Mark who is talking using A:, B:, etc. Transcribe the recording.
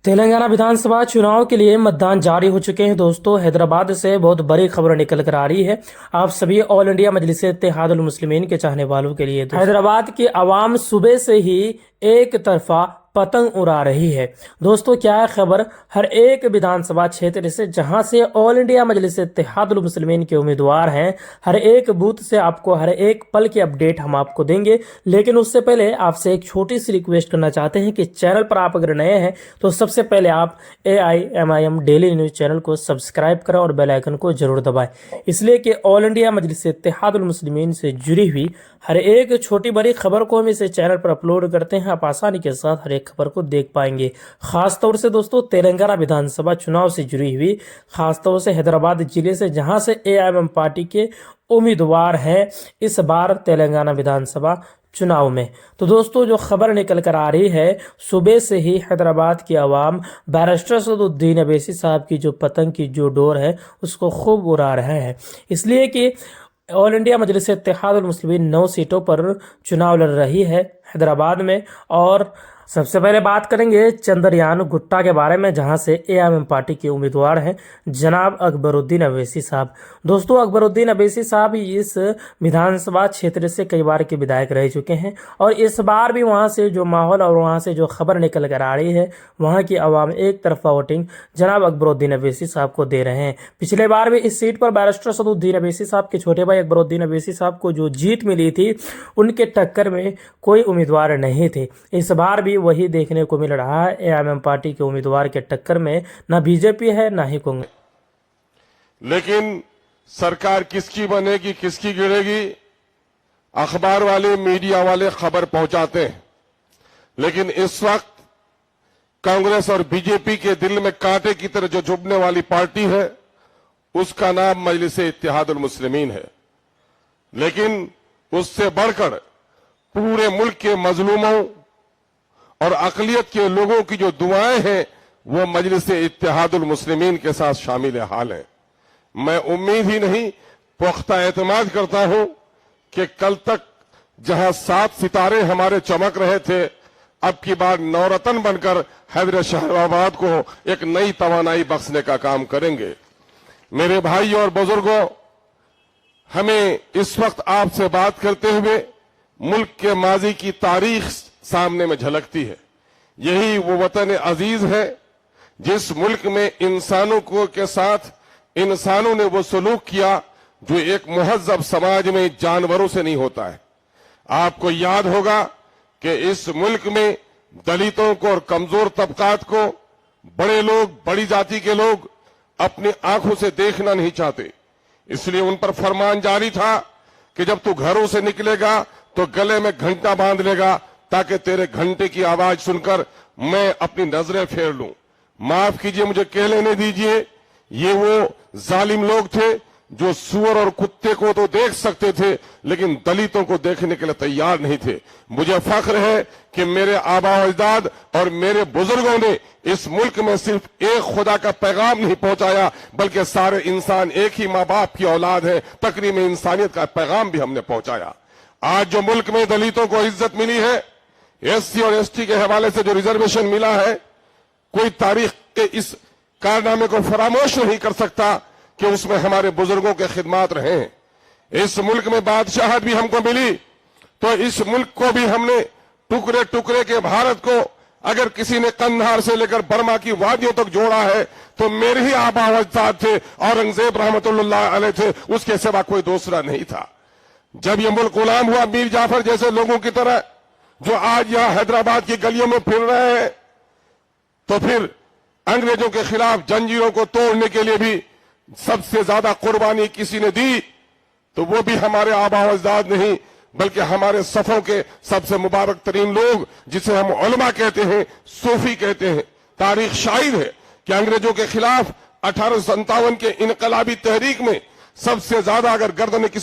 A: तेलंगाना विधानसभा चुनाव के लिए मतदान जारी हो चुके हैं। दोस्तों, हैदराबाद से बहुत बड़ी खबर निकल कर आ रही है आप सभी ऑल इंडिया मजलिस इत्तेहादुल मुस्लिमीन के चाहने वालों के लिए। हैदराबाद की आवाम सुबह से ही एक तरफा पतंग उड़ा रही है। दोस्तों, क्या है खबर, हर एक विधानसभा क्षेत्र से जहां से ऑल इंडिया मजलिस इत्तेहादुल मुस्लिमीन के उम्मीदवार हैं, हर एक बूथ से आपको हर एक पल की अपडेट हम आपको देंगे। लेकिन उससे पहले आपसे एक छोटी सी रिक्वेस्ट करना चाहते हैं कि चैनल पर आप अगर नए हैं तो सबसे पहले आप AIMIM डेली न्यूज चैनल को सब्सक्राइब करें और बेल आइकन को जरूर दबाएं, इसलिए कि ऑल इंडिया मजलिस इत्तेहादुल मुस्लिमीन से जुड़ी हुई हर एक छोटी बड़ी खबर को हम इसे चैनल पर अपलोड करते हैं। आप आसानी के साथ हर एक खबर को देख पाएंगे। खास तौर से दोस्तों, तेलंगाना विधानसभा चुनाव से जुड़ी हुई, खास तौर से हैदराबाद जिले से जहां से AIMIM पार्टी के उम्मीदवार हैं इस बार तेलंगाना विधानसभा चुनाव में। तो दोस्तों, जो खबर निकल कर आ रही है, सुबह से ही हैदराबाद की आवाम बैरिस्टर सदुद्दीन अवैसी साहब की जो पतंग की जो डोर है उसको खूब उड़ा रहे हैं, इसलिए कि ऑल इंडिया मजलिस इत्तेहादुल मुस्लिमीन 9 सीटों पर चुनाव लड़ रही है हैदराबाद में। और सबसे पहले बात करेंगे चंद्रयान गुट्टा के बारे में, जहां से AIMIM पार्टी के उम्मीदवार हैं जनाब अकबरुद्दीन अवैसी साहब। दोस्तों, अकबरुद्दीन अवैसी साहब इस विधानसभा क्षेत्र से कई बार के विधायक रह चुके हैं और इस बार भी वहां से जो माहौल और वहां से जो खबर निकल कर आ रही है, वहां की आवाम एक तरफा वोटिंग जनाब अकबरुद्दीन अवैसी साहब को दे रहे हैं। पिछले बार भी इस सीट पर बैरिस्टर सदुद्दीन अवैसी साहब के छोटे भाई अकबरुद्दीन अवैसी साहब को जो जीत मिली थी, उनके टक्कर में कोई उम्मीदवार नहीं थे। इस बार भी वही देखने को मिल रहा है। AIMIM पार्टी के उम्मीदवार के टक्कर में ना बीजेपी है ना ही कांग्रेस।
B: लेकिन सरकार किसकी बनेगी, किसकी गिरेगी, अखबार वाले, मीडिया वाले खबर पहुंचाते हैं, लेकिन इस वक्त कांग्रेस और बीजेपी के दिल में कांटे की तरह जो चुभने वाली पार्टी है उसका नाम मजलिस इत्तेहादुल मुस्लिमीन है। लेकिन उससे बढ़कर पूरे मुल्क के मजलूमों और अकलियत के लोगों की जो दुआएं हैं वो मजलिस इत्तेहादुल मुस्लिमीन के साथ शामिल हाल है। मैं उम्मीद ही नहीं, पुख्ता एतमाद करता हूं कि कल तक जहां 7 सितारे हमारे चमक रहे थे, अब की बार नवरत्न बनकर हैदर शहराबाद को एक नई तवानाई बख्शने का काम करेंगे। मेरे भाई और बुजुर्गों, हमें इस वक्त आपसे बात करते हुए मुल्क के माजी की तारीख सामने में झलकती है। यही वो वतन अजीज है जिस मुल्क में इंसानों को के साथ इंसानों ने वो सलूक किया जो एक मुहज्जब समाज में जानवरों से नहीं होता है। आपको याद होगा कि इस मुल्क में दलितों को और कमजोर तबकात को बड़े लोग, बड़ी जाति के लोग अपनी आंखों से देखना नहीं चाहते, इसलिए उन पर फरमान जारी था कि जब तू घरों से निकलेगा तो गले में घंटा बांध लेगा ताकि तेरे घंटे की आवाज सुनकर मैं अपनी नजरें फेर लूं। माफ कीजिए, मुझे कह लेने दीजिए, ये वो जालिम लोग थे जो सूअर और कुत्ते को तो देख सकते थे लेकिन दलितों को देखने के लिए तैयार नहीं थे। मुझे फख्र है कि मेरे आबा अजदाद और मेरे बुजुर्गों ने इस मुल्क में सिर्फ एक खुदा का पैगाम नहीं पहुंचाया, बल्कि सारे इंसान एक ही माँ बाप की औलाद है, तकरीम इंसानियत का पैगाम भी हमने पहुंचाया। आज जो मुल्क में दलितों को इज्जत मिली है, SC और ST के हवाले से जो रिजर्वेशन मिला है, कोई तारीख के इस कारनामे को फरामोश नहीं कर सकता कि उसमें हमारे बुजुर्गों के खिदमात रहे हैं। इस मुल्क में बादशाहत भी हमको मिली, तो इस मुल्क को भी हमने टुकड़े टुकड़े के भारत को अगर किसी ने कंधार से लेकर बर्मा की वादियों तक जोड़ा है तो मेरे ही आबा अजदाद थे, औरंगजेब रहमतुल्लाह अलैह थे, उसके सिवा कोई दूसरा नहीं था। जब यह मुल्क गुलाम हुआ मीर जाफर जैसे लोगों की तरह जो आज यहां हैदराबाद की गलियों में फिर रहे हैं, तो फिर अंग्रेजों के खिलाफ जंजीरों को तोड़ने के लिए भी सबसे ज्यादा कुर्बानी किसी ने दी, तो वो भी हमारे आबा अजदाद नहीं बल्कि हमारे सफों के सबसे मुबारक तरीन लोग, जिसे हम उलमा कहते हैं, सूफी कहते हैं। तारीख शाहिद है कि अंग्रेजों के खिलाफ 1857 के इनकलाबी तहरीक में सबसे ज्यादा अगर गर्दन किसी